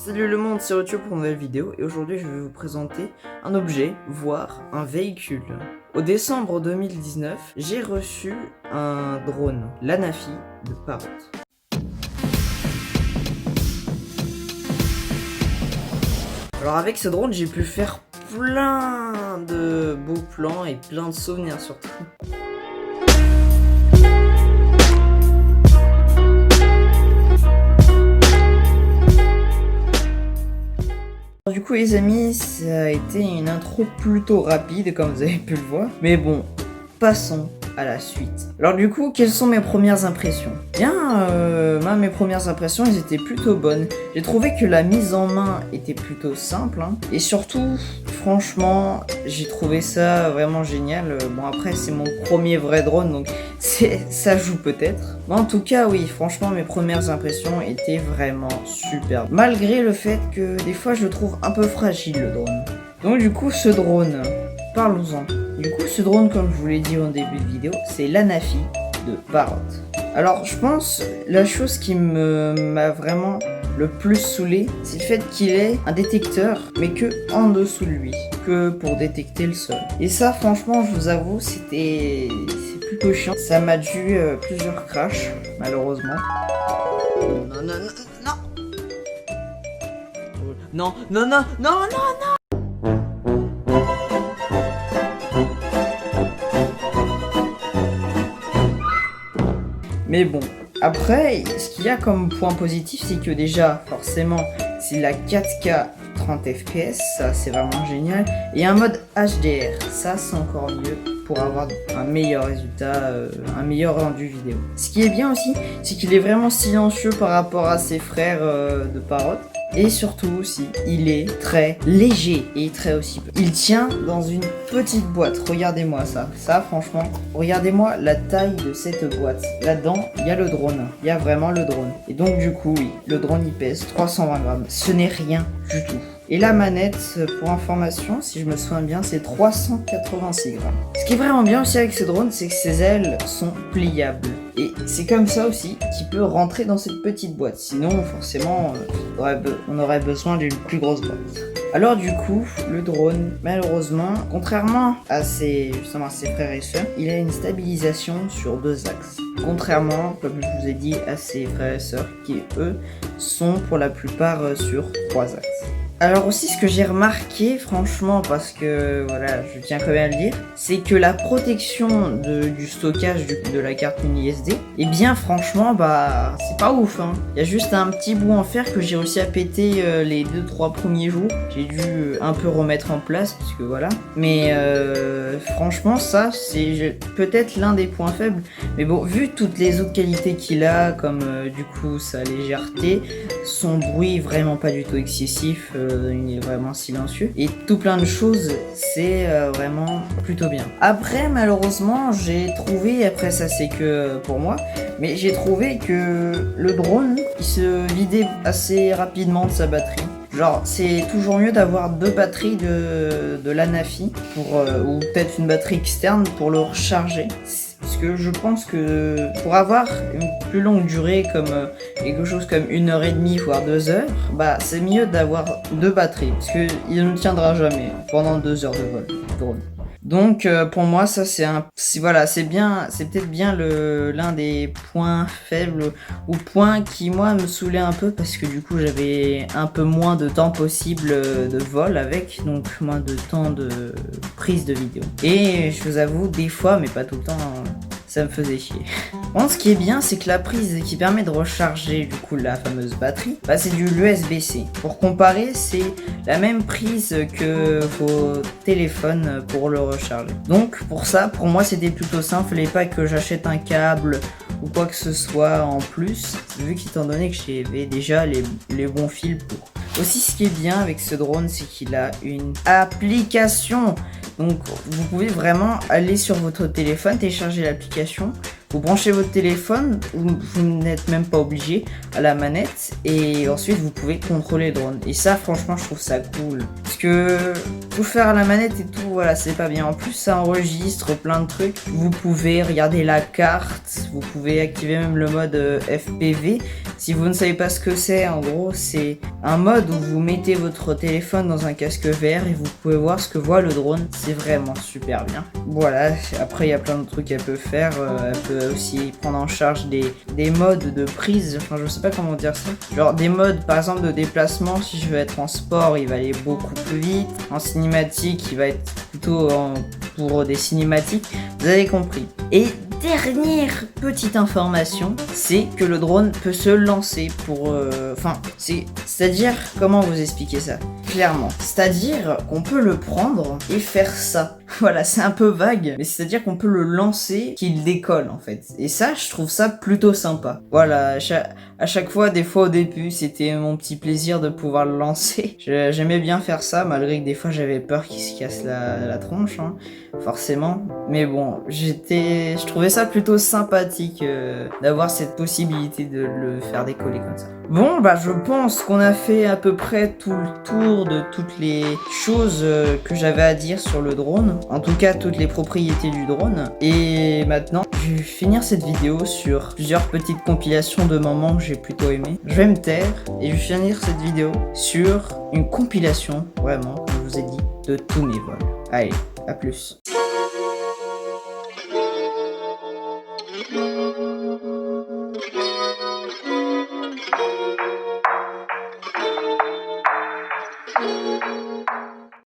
Salut le monde, c'est Rotio pour une nouvelle vidéo et aujourd'hui je vais vous présenter un objet, voire un véhicule. Au décembre 2019, j'ai reçu un drone, l'Anafi de Parrot. Alors avec ce drone, j'ai pu faire plein de beaux plans et plein de souvenirs surtout. Du coup les amis, ça a été une intro plutôt rapide comme vous avez pu le voir. Mais bon, passons à la suite. Alors du coup, quelles sont mes premières impressions? Mes premières impressions, elles étaient plutôt bonnes. J'ai trouvé que la mise en main était plutôt simple. Et surtout, franchement, j'ai trouvé ça vraiment génial. Bon après, c'est mon premier vrai drone, donc ça joue peut-être. Mais en tout cas, oui, franchement, mes premières impressions étaient vraiment super. Malgré le fait que des fois, je le trouve un peu fragile, le drone. Donc du coup, ce drone, parlons-en. Du coup, ce drone, comme je vous l'ai dit au début de vidéo, c'est l'Anafi de Parrot. Alors, je pense, la chose qui m'a vraiment le plus saoulé, c'est le fait qu'il ait un détecteur, mais que en dessous de lui, que pour détecter le sol. Et ça, franchement, je vous avoue, c'est plutôt chiant. Ça m'a dû plusieurs crashs, malheureusement. Non. Mais bon, après, ce qu'il y a comme point positif, c'est que déjà, forcément, c'est la 4K 30 fps, ça c'est vraiment génial. Et un mode HDR, ça c'est encore mieux pour avoir un meilleur résultat, un meilleur rendu vidéo. Ce qui est bien aussi, c'est qu'il est vraiment silencieux par rapport à ses frères de Parrot. Et surtout aussi, il est très léger et très aussi peu. Il tient dans une petite boîte. Regardez-moi ça. Ça, franchement, regardez-moi la taille de cette boîte. Là-dedans, il y a le drone. Il y a vraiment le drone. Et donc, du coup, oui, le drone, il pèse 320 grammes. Ce n'est rien du tout. Et la manette, pour information, si je me souviens bien, c'est 386 grammes. Ce qui est vraiment bien aussi avec ce drone, c'est que ses ailes sont pliables. Et c'est comme ça aussi qu'il peut rentrer dans cette petite boîte. Sinon, forcément, on aurait besoin d'une plus grosse boîte. Alors du coup, le drone, malheureusement, contrairement à ses frères et sœurs, il a une stabilisation sur 2 axes. Contrairement, comme je vous ai dit, à ses frères et sœurs qui, eux, sont pour la plupart sur 3 axes. Alors aussi, ce que j'ai remarqué, franchement, parce que, voilà, je tiens quand même à le dire, c'est que la protection du stockage de la carte mini SD, eh bien, franchement, c'est pas ouf, hein. Il y a juste un petit bout en fer que j'ai réussi à péter les 2-3 premiers jours. J'ai dû un peu remettre en place, parce que voilà. Mais, franchement, ça, c'est peut-être l'un des points faibles. Mais bon, vu toutes les autres qualités qu'il a, comme, du coup, sa légèreté, son bruit vraiment pas du tout excessif, il est vraiment silencieux et tout plein de choses, c'est vraiment plutôt bien. Après, malheureusement, j'ai trouvé, après ça c'est que pour moi, mais j'ai trouvé que le drone il se vidait assez rapidement de sa batterie. Genre, c'est toujours mieux d'avoir 2 batteries de l'Anafi ou peut-être une batterie externe pour le recharger. Parce que je pense que pour avoir une plus longue durée, comme quelque chose comme 1h30 voire 2 heures, c'est mieux d'avoir 2 batteries. Parce qu'il ne tiendra jamais pendant 2 heures de vol, drone. Donc pour moi ça c'est peut-être bien l'un des points faibles ou points qui moi me saoulait un peu, parce que du coup j'avais un peu moins de temps possible de vol avec, donc moins de temps de prise de vidéo. Et je vous avoue, des fois, mais pas tout le temps, ça me faisait chier. Bon, ce qui est bien, c'est que la prise qui permet de recharger du coup la fameuse batterie, c'est du l'USB-C. Pour comparer, c'est la même prise que vos téléphones pour le recharger. Donc pour ça, pour moi c'était plutôt simple, il fallait pas que j'achète un câble ou quoi que ce soit en plus, vu qu'étant donné que j'avais déjà les bons fils pour. Aussi, ce qui est bien avec ce drone, c'est qu'il a une application. Donc vous pouvez vraiment aller sur votre téléphone, télécharger l'application, vous branchez votre téléphone, vous n'êtes même pas obligé à la manette et ensuite vous pouvez contrôler le drone. Et ça franchement je trouve ça cool. Parce que tout faire à la manette et tout, voilà, c'est pas bien. En plus ça enregistre plein de trucs. Vous pouvez regarder la carte, vous pouvez activer même le mode FPV. Si vous ne savez pas ce que c'est, en gros c'est un mode où vous mettez votre téléphone dans un casque VR et vous pouvez voir ce que voit le drone. C'est vraiment super bien. Voilà, après il y a plein de trucs qu'elle peut faire. Elle peut aussi prendre en charge des modes de prise, enfin je sais pas comment dire ça. Genre des modes par exemple de déplacement, si je veux être en sport il va aller beaucoup plus vite. En cinématique il va être plutôt pour des cinématiques. Vous avez compris. Et dernière petite information, c'est que le drone peut se lancer pour... c'est-à-dire, comment vous expliquer ça clairement? C'est-à-dire qu'on peut le prendre et faire ça. Voilà, c'est un peu vague, mais c'est-à-dire qu'on peut le lancer, qu'il décolle en fait. Et ça, je trouve ça plutôt sympa. Voilà, à chaque fois, des fois au début, c'était mon petit plaisir de pouvoir le lancer. J'aimais bien faire ça, malgré que des fois j'avais peur qu'il se casse la tronche, hein, forcément. Mais bon, je trouvais ça plutôt sympathique d'avoir cette possibilité de le faire décoller comme ça. Bon, bah je pense qu'on a fait à peu près tout le tour de toutes les choses que j'avais à dire sur le drone. En tout cas, toutes les propriétés du drone. Et maintenant, je vais finir cette vidéo sur plusieurs petites compilations de moments que j'ai plutôt aimé. Je vais me taire et je vais finir cette vidéo sur une compilation, vraiment, comme je vous ai dit, de tous mes vols. Allez, à plus.